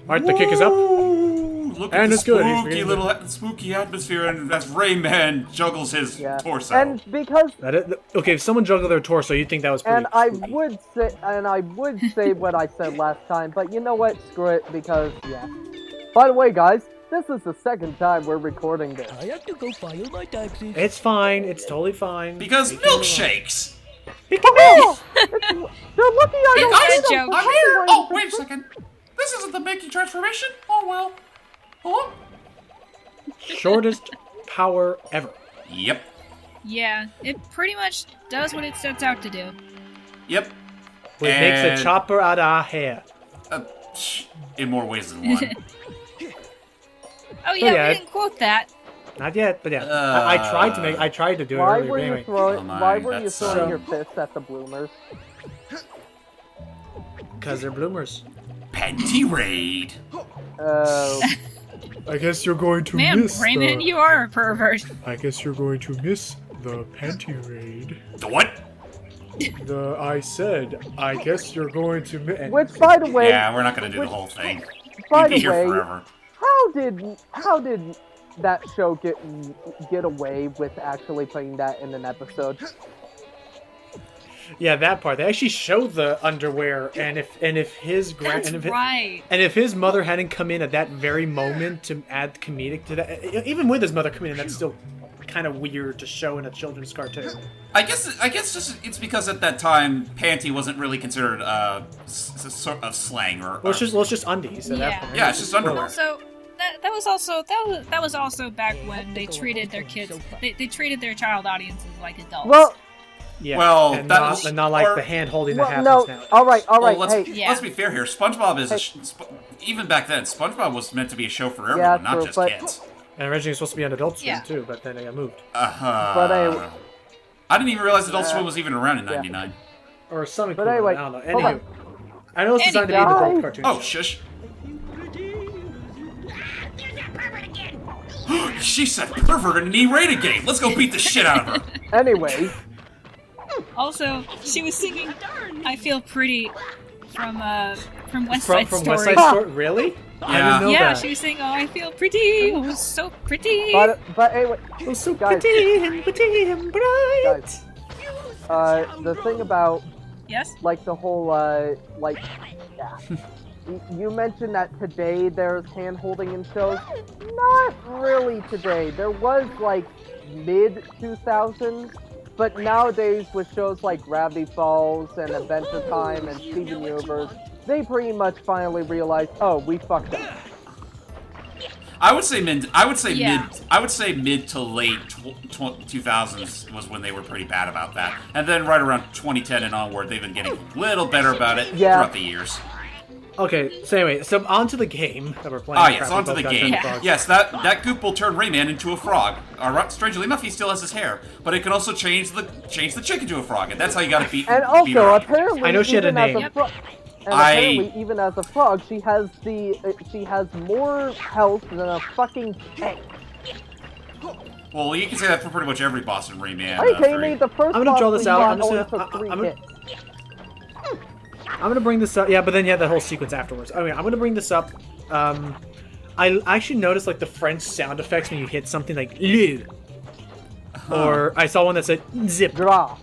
Alright, the kick is up. Look And at the it's good. spooky atmosphere, and as Rayman juggles his torso. And because Okay, if someone juggled their torso, you'd think that was pretty spooky. I would say what I said last time, but you know what? Screw it, because By the way, guys, this is the second time we're recording this. I have to go file my taxes. It's fine. It's totally fine. Because milkshakes. Oh, they're lucky I don't I'm see here. them. Oh, wait a second. This isn't the Mickey transformation. Oh well. Oh. Shortest power ever. Yep. Yeah, it pretty much does what it sets out to do. Yep. It makes a chopper out of our hair. In more ways than one. Oh yeah, we didn't quote that. Not yet, but yeah. I tried to do it earlier. Why were you throwing your fists at the bloomers? Because they're bloomers. Panty raid. Oh. I guess you're going to Man, Rayman, you are a pervert. I guess you're going to miss the panty raid. The what? I said, I guess you're going to miss. Which, by the way... Yeah, we're not going to do the whole thing. By We'd be the way, here forever. how did that show get away with actually putting that in an episode? Yeah, that part. They actually showed the underwear, and if his mother hadn't come in at that very moment to add comedic to that, even with his mother coming in, that's still kind of weird to show in a children's cartoon. I guess just it's because at that time panty wasn't really considered sort of slang or. Well, it's just undies. At that point. Yeah, it's just underwear. Also, that was also back when they treated their kids, they treated their child audiences like adults. Well. Yeah, well, and not like the hand holding that happens now. All right. Well, let's be fair here. SpongeBob is even back then. SpongeBob was meant to be a show for everyone, not just kids. And originally it was supposed to be on Adult Swim too, but then it got moved. But I didn't even realize Adult Swim was even around in '99. Or something. But anyway, I don't know. Anywho, I know it's designed to be an adult cartoon. Oh, shush. She said pervert and E-rate again. Let's go beat the shit out of her. Anyway. Also, she was singing "I Feel Pretty" from West From Side Story. West Side Story, really? Yeah. I didn't know that. She was saying, "Oh, I feel pretty, oh, so pretty." But anyway, oh, so guys, pretty and bright. Guys, the thing about like the whole you mentioned that today there's hand holding in shows. Not really today. There was like mid 2000s. But nowadays, with shows like Gravity Falls and Adventure Time and Steven Universe, they pretty much finally realized, oh, we fucked up. I would say mid to late 2000s was when they were pretty bad about that, and then right around 2010 and onward, they've been getting a little better about it throughout the years. Okay, so anyway, onto the game that we're playing. Ah, yes, onto the game. Yes, that goop will turn Rayman into a frog. Strangely enough, he still has his hair, but it can also change the chick into a frog, and that's how you gotta beat. And also, beat her apparently, I know she had a name. Apparently, even as a frog, she has more health than a fucking tank. Well, you can say that for pretty much every boss in Rayman. Are you kidding me? The first I'm gonna draw this out. I'm gonna bring this up. Yeah, but then you have that whole sequence afterwards. I mean, I'm gonna bring this up. I actually noticed like the French sound effects when you hit something like "le," or I saw one that said "zip." Gra.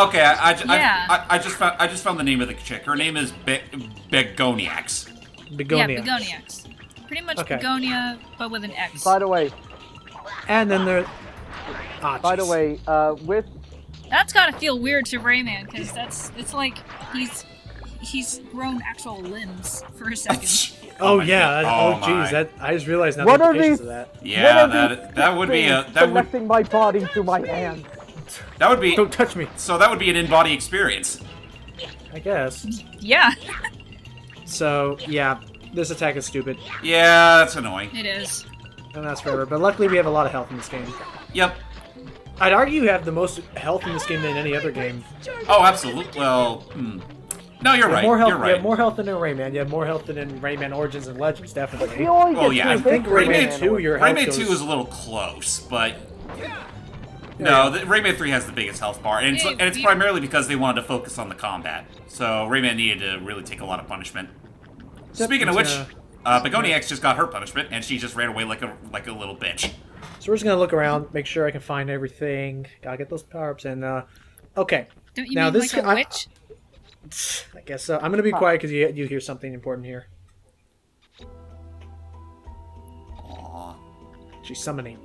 Okay, I just found the name of the chick. Her name is Begoniax. Yeah, Begoniax. Pretty much Begonia, but with an X. By the way. And then there. By the way, with. That's gotta feel weird to Rayman, because it's like he's grown actual limbs for a second. Oh yeah! Jeez! I just realized now. What the are these? Of that. Yeah, that would be connecting my body to my hand. That would be. Don't touch me. So that would be an in-body experience. I guess. Yeah. So yeah, this attack is stupid. Yeah, that's annoying. It is. And that's forever. But luckily, we have a lot of health in this game. Yep. I'd argue you have the most health in this game than any other game. Oh, absolutely. Well, no, you're right. More health, you're right. You have more health than in Rayman. You have more health than in Rayman Origins and Legends, definitely. Well, yeah, I think Rayman 2, your health Rayman goes... 2 is a little close, but no, Rayman 3 has the biggest health bar, and it's primarily because they wanted to focus on the combat. So Rayman needed to really take a lot of punishment. Speaking of which, Begoniacs just got her punishment, and she just ran away like a little bitch. So we're just gonna look around, make sure I can find everything. Gotta get those power-ups, and okay. Don't you Now mean this like a witch? I guess so. I'm gonna be quiet because you hear something important here. Aww. She's summoning.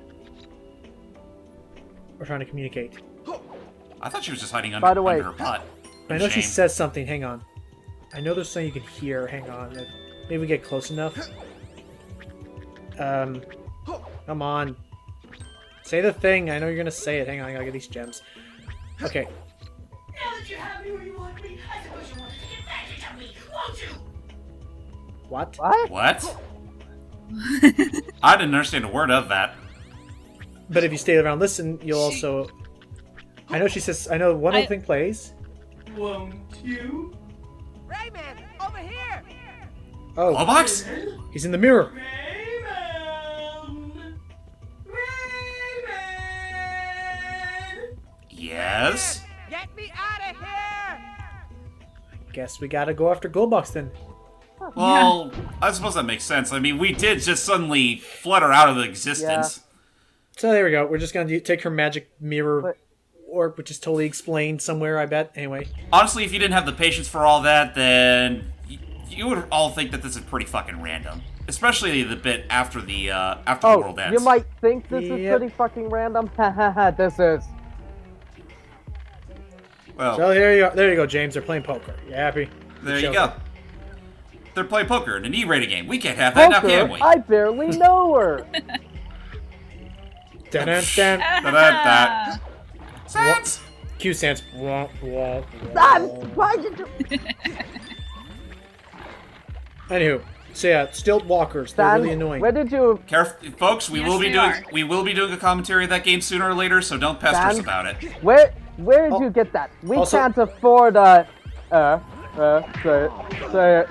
We're trying to communicate. I thought she was just hiding By the way- under her butt. I know she Shame. says something. Hang on. I know there's something you can hear. Hang on. Maybe we get close enough. Come on. Say the thing. I know you're gonna say it. Hang on. I gotta get these gems. Okay. Now that you have me where you want me, I suppose you want to take advantage of me, won't you? What? What? What? I didn't understand a word of that. But if you stay around, listen, you'll also. I know she says. I know one other thing plays. Won't you? Rayman, over here! Oh, Glowbox? he's in the mirror. Rayman! Rayman! Yes? Get me out of here! Guess we gotta go after Goldbox then. Well, I suppose that makes sense. I mean, we did just suddenly flutter out of existence. So there we go. We're just gonna take her magic mirror But- orb, which is totally explained somewhere, I bet. Anyway. Honestly, if you didn't have the patience for all that, then you would all think that this is pretty fucking random. Especially the bit after the world ends. You might think this is Yep. pretty fucking random. Ha ha ha, this is. Well, So there you go, James. They're playing poker. You happy? there Show you go. They're playing poker in an E-rated game. We can't have that now, can we? I barely know her. Dun, dun, dun. Da-da-da. Sans! Q stands. I'm trying to do. Anywho, so yeah, stilt walkers. They're Stan, really annoying. where did you? Careful, folks. We Yes, will be they doing are. a commentary of that game sooner or later. So don't pester us Stan? about it. Where did you get that? We Also- can't afford a. Say it.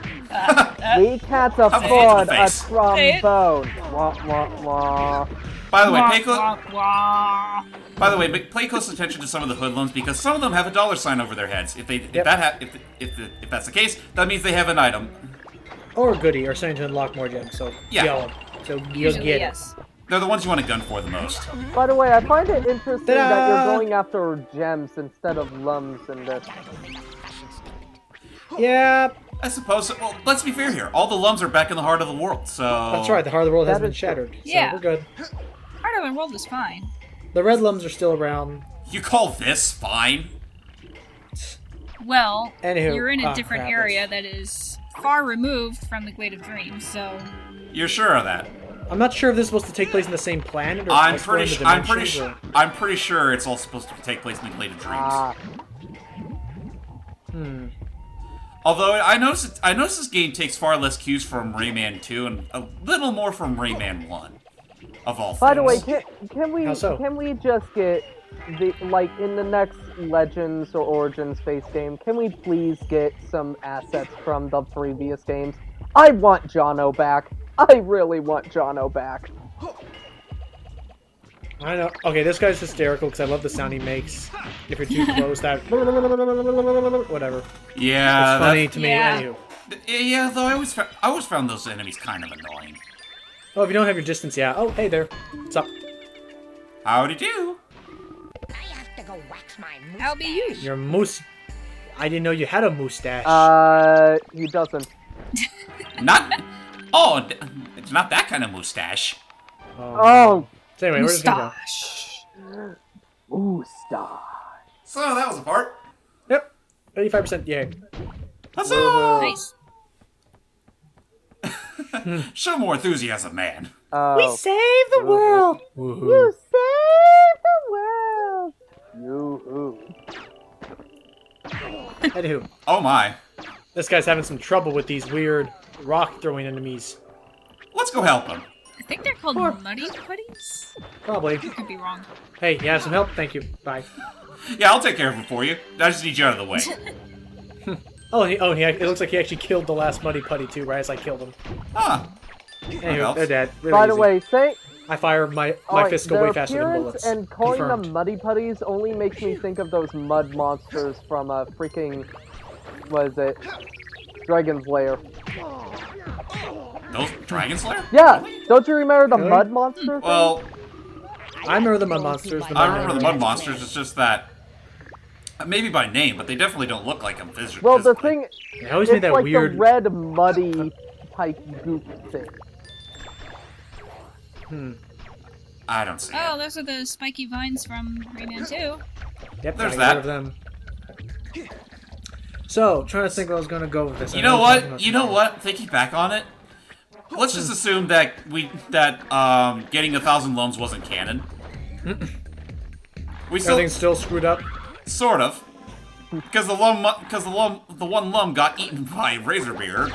We can't afford a face. trombone. Wah wah wah. By the way, Wah, pay close. wah, wah. By the way, pay close attention to some of the hoodlums because some of them have a dollar sign over their heads. If that's the case, that means they have an item. Or a goodie, or something to unlock more gems. So Yeah. yell 'em. So you'll Usually, get yes. They're the ones you want to gun for the most. By the way, I find it interesting that Ta-da! you're going after gems instead of lums in this. it. Yeah, I suppose. Well, let's be fair here. All the lums are back in the heart of the world, so that's right. The heart of the world has That been is true. shattered. Yeah. So we're good. Heart of the World is fine. The red lums are still around. You call this fine? Well, Anywho, you're in a different crap, area that is far removed from the Glade of Dreams, so You're sure of that? I'm not sure if this is supposed to take place in the same planet or I'm elsewhere pretty. in the I'm pretty dimensions, sure. or- I'm pretty sure it's all supposed to take place in the Glade of Dreams. Ah, Although I noticed this game takes far less cues from Rayman 2 and a little more from Rayman 1. Of all things. by the way, can we How so? just get the in the next Legends or Origins based game? Can we please get some assets from the previous games? I want Jono back. I really want Jono back. I know. Okay, this guy's hysterical because I love the sound he makes. If you're too close, that whatever. Yeah, It's funny to me. Yeah. Anywho. yeah. Though I always found those enemies kind of annoying. Oh, if you don't have your distance, yeah. Oh, hey there. What's up? Howdy do. I have to go wax my mustache. how be you? Your moose. I didn't know you had a mustache. He doesn't. Not. Oh, it's not that kind of mustache. Oh, So anyway, we're just gonna go. Mustache. Mustache. So that was a part. Yep. 85%. Yay. Huzzah! Nice. Show more enthusiasm, man. Oh. Save the world. You save the world. Yoo-hoo. Anywho, Oh my. this guy's having some trouble with these weird rock throwing enemies. Let's go help him. I think they're called Muddy Putties? Probably. Could be wrong. Hey, you have some help? Thank you. Bye. Yeah, I'll take care of him for you. I just need you out of the way. It looks like he actually killed the last Muddy Putty too, right as I killed him. Huh. Anywho, helps. they're dead. Really By the easy. way, say I fire my alright, fist go their way faster than appearance bullets. and calling Confirmed. them muddy putties only makes me think of those mud monsters from freaking. Was it Dragon's Lair. Those Dragon Slayer? Yeah, don't you remember the Really? mud monster thing? Well, I remember the mud monsters. I remember the mud monsters. It's just that maybe by name, but they definitely don't look like them physically. Well, the thing, They always it's made that like weird. the red muddy type goop thing. I don't see Oh, it. those are the spiky vines from Rayman 2. Yep, There's I got that. rid of them. So, trying to think where I was gonna go with this. You I know was talking what? about You know what? Thinking back on it, let's just assume that getting 1,000 lums wasn't canon. We still Everything's still screwed up. sort of, because the one lum got eaten by Razorbeard.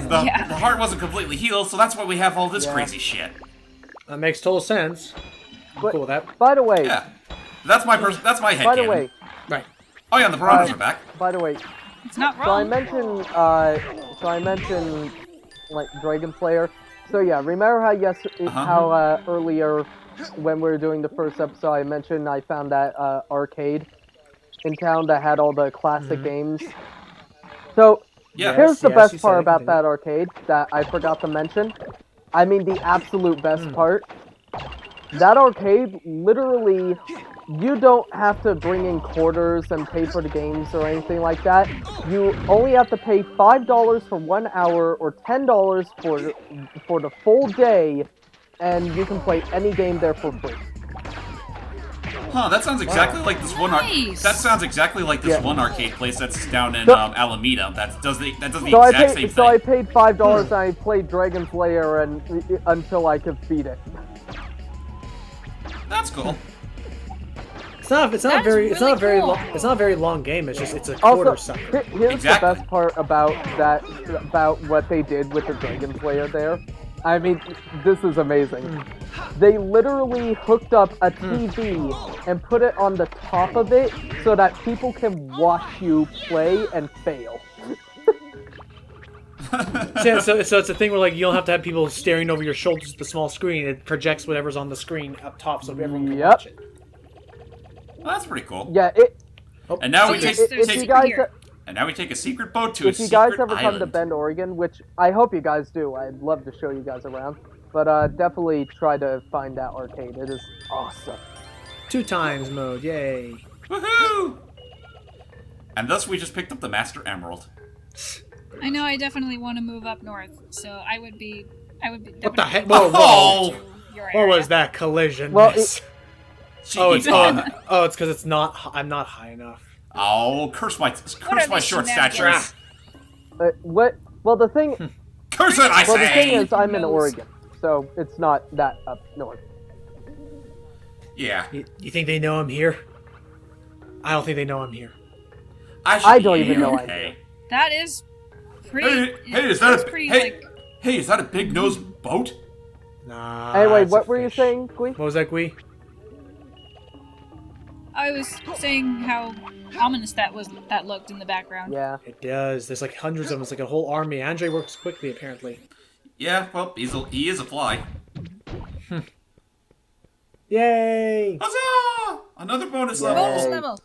Yeah. The heart wasn't completely healed, so that's why we have all this Yeah. crazy shit. That makes total sense. I'm But- cool with that. By the way, Yeah, that's my head. by the way, Right. Oh yeah, and the piranhas are back. by the way, It's not so I wrong. mentioned, like Dragon Slayer. So yeah, remember how earlier when we were doing the first episode, I mentioned I found that arcade in town that had all the classic games. So Yeah. here's the Yes, best you part said about it. that arcade that I forgot to mention. I mean, the absolute best part. That arcade, literally, you don't have to bring in quarters and pay for the games or anything like that. You only have to pay $5 for 1 hour or $10 for the full day, and you can play any game there for free. Huh? That sounds exactly like this one. Nice. That sounds exactly like this Yeah. one arcade place that's down in So- Alameda. That does the So I exact same paid, thing. so I paid $5 and I played Dragon's Lair until I could beat it. That's cool. It's not. It's not That is very. It's not a really very cool. long. It's not a very long game. It's just. It's a quarter Also, sucker. here's Exactly. the best part about that, about what they did with the Dragon's Lair there. I mean, this is amazing. They literally hooked up a TV and put it on the top of it so that people can watch you play and fail. So it's a thing where like you don't have to have people staring over your shoulders at the small screen. It projects whatever's on the screen up top, so everyone can Yep. watch it. Well, that's pretty cool. Yeah, it. And now we Okay, take, there's If you secret guys, here. and now we take a secret boat to a if you guys secret ever come to island. Bend, Oregon, which I hope you guys do, I'd love to show you guys around. But definitely try to find that arcade. It is awesome. 2 times mode. Yay. Woohoo! And thus we just picked up the Master Emerald. I know I definitely want to move up north, so I would be What the heck? Whoa, whoa. Oh! your What area. was that collision? Well, miss? Cheeky Oh, it's bug. oh, it's because it's not. I'm not high enough. Oh, curse my are these short shenanigans? stature. What? Well, the thing. Curse it, I Well, the thing say! is, I'm in Knows. Oregon, so it's not that up north. Yeah. You think they know I'm here? I don't think they know I'm here. I don't be even know I'm okay. That is pretty. Hey, is that's that a pretty hey? like? Hey, is that a big nose boat? Nah. Anyway, it's a what were you fish. saying, Gui? What was that, Gui? I was saying how ominous that looked in the background. Yeah. It does. There's like hundreds of them. It's like a whole army. Andre works quickly, apparently. Yeah, well, he is a fly. Yay! Huzzah! Another bonus Yay. level. Bonus level.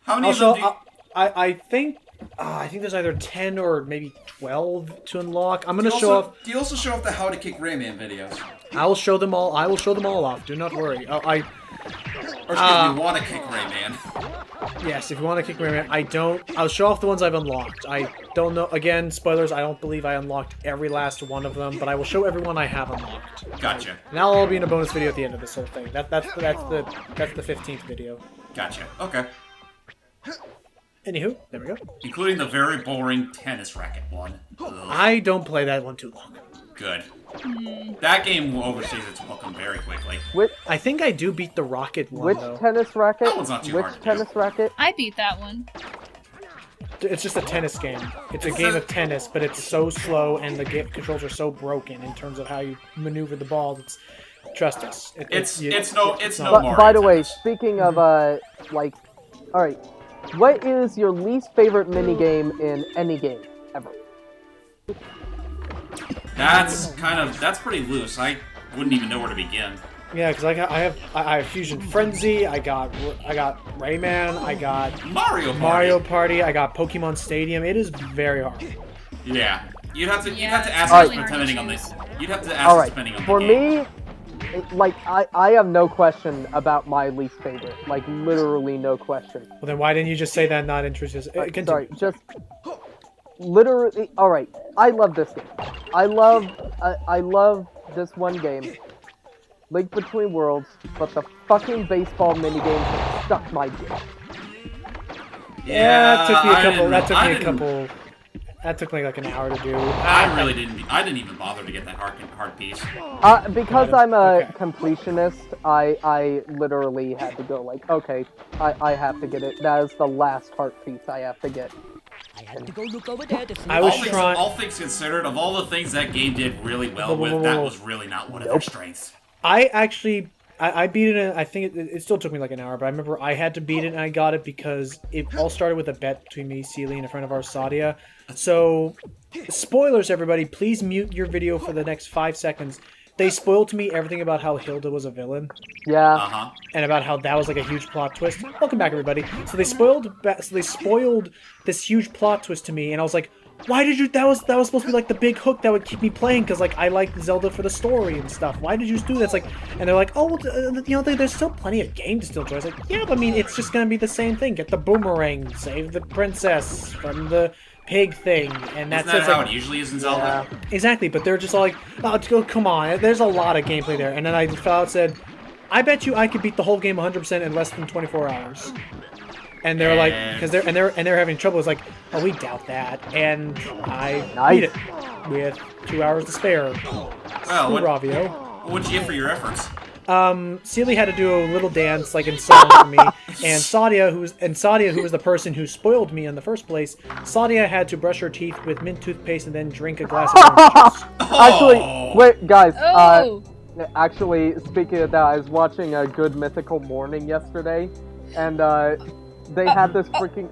How many I'll of them show. do you... I think. I think there's either 10 or maybe 12 to unlock. I'm gonna show off. Do you also show off the How to Kick Rayman videos? I will show them all. I will show them all off. Do not worry. Or excuse me, Want to Kick Rayman? Yes, if you want to kick Rayman, I don't. I'll show off the ones I've unlocked. I don't know. Again, spoilers. I don't believe I unlocked every last one of them, but I will show everyone I have unlocked. Gotcha. And that'll all be in a bonus video at the end of this whole thing. That's the 15th video. Gotcha. Okay. Anywho, there we go. Including the very boring tennis racket one. Ugh. I don't play that one too long. Good. That game overstays its welcome very quickly. Which I think I do beat the rocket one though. tennis racket? That one's not too Which hard to do. tennis racket? I beat that one. It's just a tennis game. It's a game of tennis, but it's so slow and the controls are so broken in terms of how you maneuver the ball. Trust us. It's not- no But Mario by the way, tennis. speaking of like, all right, what is your least favorite minigame in any game ever? That's pretty loose. I wouldn't even know where to begin. Yeah, because I have Fusion Frenzy, I got Rayman, I got Mario Party, I got Pokemon Stadium. It is very hard. Yeah. You'd have to Yeah, ask it's us really hard to depending on the. choose. You'd have to ask All us right, depending on the for game. me, like I have no question about my least favorite. Like literally no question. Well, then why didn't you just say that? Not interested. Continue. Sorry, just literally. All right, I love this game. I love this one game, Link Between Worlds. But the fucking baseball minigames have stuck my dick. Yeah, that took me a couple. didn't- That took me like an hour to do. I really didn't. I didn't even bother to get that hard piece. Because Got it. I'm a Okay. completionist, I literally had to go like, okay, I have to get it. That is the last heart piece I have to get. I had to go look over there to see. I was all, things, trying. all things considered, of all the things that game did really well Whoa, whoa, with, that whoa. was really not one of their strengths. I actually, I beat it. I think it still took me like an hour, but I remember I had to beat it and I got it because it all started with a bet between me, Seely, and a friend of ours, Sadia. So, spoilers, everybody. Please mute your video for the next 5 seconds. They spoiled to me everything about how Hilda was a villain Yeah. Uh-huh. and about how that was like a huge plot twist. Welcome back, everybody. So they spoiled this huge plot twist to me, and I was like, why did you? That was supposed to be like the big hook that would keep me playing because like I like Zelda for the story and stuff. Why did you do that? It's like, and they're like, oh, well, you know, there's still plenty of game to still enjoy. I was like, yeah, but I mean, it's just gonna be the same thing. Get the boomerang, save the princess from the pig thing, and that's Isn't that it. It's how like, it usually is in Zelda? exactly, but they're just all like, oh, come on. There's a lot of gameplay there, and then I fell out and said, I bet you I could beat the whole game 100% in less than 24 hours. And they're like, because they're having trouble. It's like, oh, we doubt that, and I beat it with 2 hours to spare. Well, Ravio. what'd you get for your efforts? Seely had to do a little dance, like in song for me, and Sadia, who was the person who spoiled me in the first place, Sadia had to brush her teeth with mint toothpaste and then drink a glass of orange juice. Actually, wait, guys. Oh! Actually, speaking of that, I was watching a Good Mythical Morning yesterday, and they had this freaking.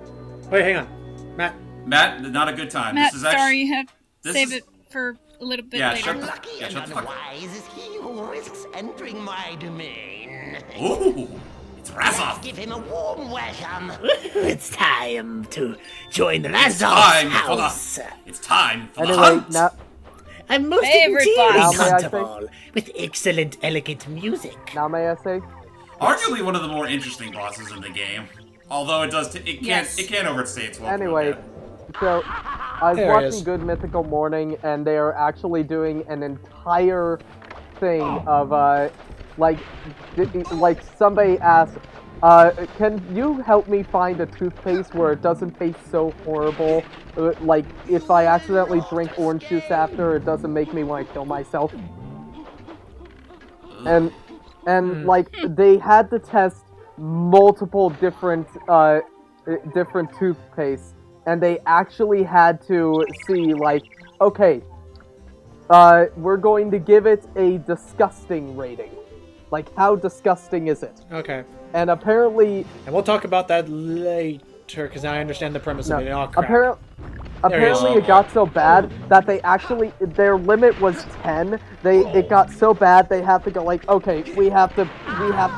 Wait, hang on, Matt. Matt, not a good time. Matt, this is actually, sorry, you have to this save is- it for a little bit Yeah, later. shut the fuck up. Wise is he who risks entering my domain. Ooh, it's Razov. Give him a warm welcome. It's time to join the It's Razov time for house. It's time for the Anyway, hunt. now, A most Favorite endearing boss. Now may I hunt say- of all, with excellent, elegant music. now may I say? Arguably one of the more interesting bosses in the game. Although it does, it can't overstay its welcome. Anyway, again. so I was There it watching is. Good Mythical Morning, and they are actually doing an entire thing of like somebody asked, can you help me find a toothpaste where it doesn't taste so horrible? Like if I accidentally drink orange juice after, it doesn't make me want to kill myself. And like they had to test multiple different toothpastes, and they actually had to see like, okay, we're going to give it a disgusting rating. Like, how disgusting is it? Okay, And apparently, and we'll talk about that later because now I understand the premise of it. Oh crap! apparently it got so bad that they actually, their limit was 10. It got so bad they have to go like, okay, we have to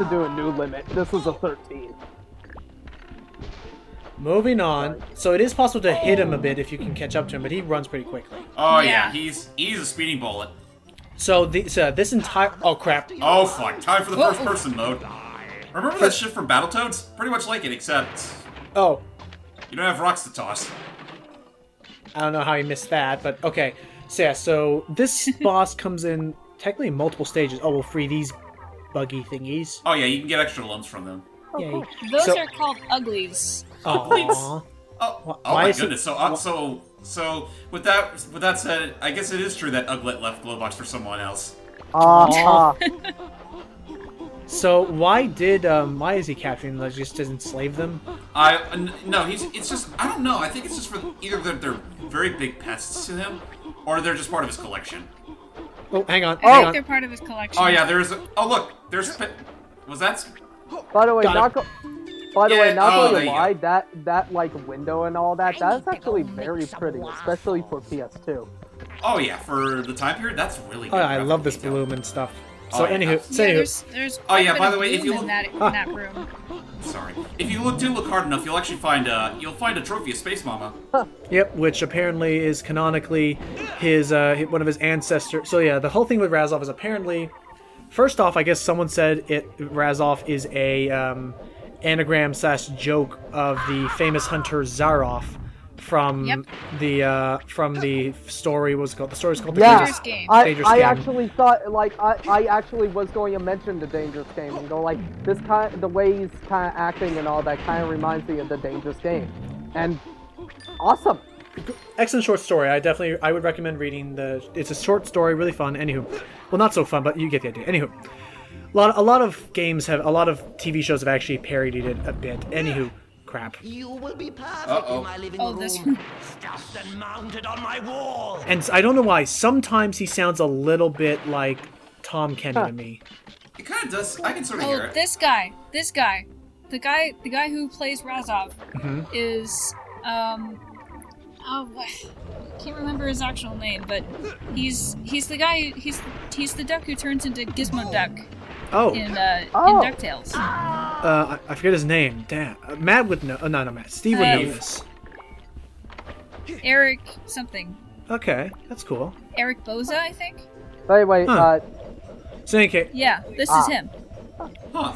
do a new limit. This is a 13. Moving on. So it is possible to hit him a bit if you can catch up to him, but he runs pretty quickly. Oh yeah, Yeah. he's a speeding bullet. So this entire crap. Oh fuck! Time for the first person mode. Remember that shit from Battletoads? Pretty much like it, except Oh, you don't have rocks to toss. I don't know how he missed that, but okay. So yeah, so this boss comes in technically in multiple stages. Oh, we'll free these buggy thingies. Oh yeah, you can get extra lumps from them. Yay. Those So- are called uglies. Aww. Oh Why my is it- goodness! So with that said, I guess it is true that Uglet left Glowbox for someone else. So why is he capturing them? Like, just to enslave them? No, it's just I don't know. I think it's just for either they're very big pests to him, or they're just part of his collection. Oh, hang on. I Hang think on. they're part of his collection. Oh yeah, was that? By the way, Got it. not Yeah, gonna there you lie, that like window and all that, that's actually very pretty, especially for PS2. Oh yeah, for the time period, that's really good. Oh, I love graphic this detail. bloom and stuff. So Oh, yeah. anywho, There's Oh, quite yeah, a bit by of the way, if gloom you in look- that room. Sorry. If you look hard enough, you'll actually find a trophy of Space Mama. yep, which apparently is canonically his one of his ancestors. So yeah, the whole thing with Razov is apparently, first off, I guess someone said Razov is a anagram / joke of the famous hunter Zaroff from Yep. the story. What was it called? The story was called Yeah, Dangerous Game. Dangerous I Game. actually thought, like, I actually was going to mention the Dangerous Game and go, like, the way he's kind of acting and all that kind of reminds me of the Dangerous Game. And awesome. Excellent short story. I would recommend reading it's a short story, really fun. Anywho, well, not so fun, but you get the idea. Anywho, a lot of TV shows have actually parodied it a bit. Anywho, crap. You will be perfect Uh-oh. in my living Oh, this room. Stuffed and mounted on my wall. And I don't know why. Sometimes he sounds a little bit like Tom Kenny to me. It kind of does. I can sort of hear Oh, it. this guy, the guy who plays Razov is what? I can't remember his actual name, but he's the guy. He's the duck who turns into Gizmo Duck Oh, in Oh. DuckTales. I forget his name. Damn, Matt would know. No, Matt. Steve would know this. Eric something. Okay, that's cool. Eric Boza, I think. Wait, Huh. So in any case, Yeah, this is him.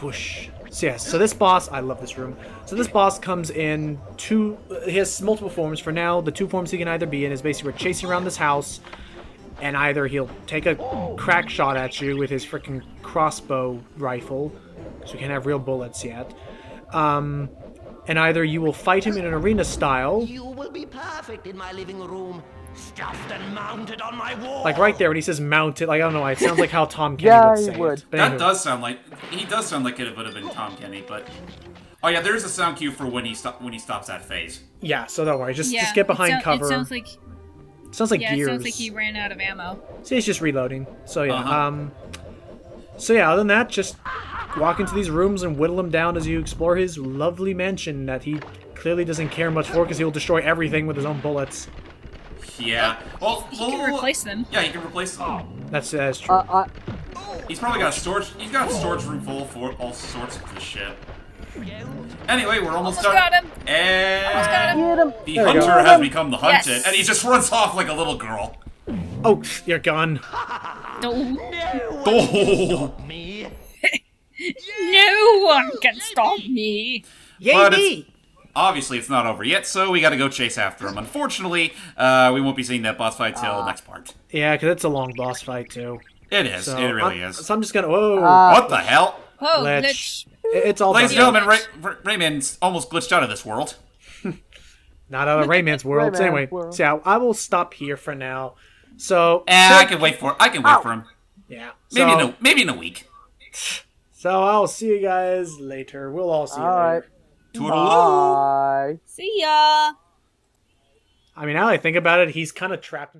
whoosh. So yes, so this boss, I love this room. So this boss comes in he has multiple forms. For now, the two forms he can either be in is basically we're chasing around this house, and either he'll take a crack shot at you with his freaking crossbow rifle, so we can't have real bullets yet. And either you will fight him in an arena style, You will be perfect in my living room. Stuffed and mounted on my wall. like right there when he says mounted, like I don't know why, it sounds like how Tom Kenny Yeah, would he say would. it. But That anywho. does sound like it would have been Tom Kenny, but oh yeah, there's a sound cue for when he stops that phase. Yeah, so don't worry, just Yeah, get behind cover. It sounds like Sounds like yeah, gears. it sounds like he ran out of ammo. See, he's just reloading. So yeah, Uh-huh. so yeah, other than that, just walk into these rooms and whittle him down as you explore his lovely mansion that he clearly doesn't care much for because he will destroy everything with his own bullets. Yeah. Well, He can replace them. Yeah, he can replace them. That's true. He's probably got a storage. He's got a storage room full for all sorts of this shit. Anyway, we're almost done. got him. And got him. Get him. the There we go. hunter has become the hunted, Yes. and he just runs off like a little girl. Oh, you're gone. No, Oh. Me. no one can stop me. Yay But me! Obviously, it's not over yet, so we gotta go chase after him. Unfortunately, we won't be seeing that boss fight till next part. Yeah, because it's a long boss fight too. It is. So It really I'm, is. So I'm just gonna. Whoa, What the hell? Oh, glitch. glitch. It's all Ladies and done. gentlemen, Rayman's almost glitched out of this world. Not out of Rayman's world. So Rayman's anyway, world. so yeah, I will stop here for now. So I can wait for. I can wait for him. yeah, Maybe in a week. So I'll see you guys later. We'll all see you All right. later. Toodaloo. Bye. See ya. I mean, now that I think about it, he's kind of trapped.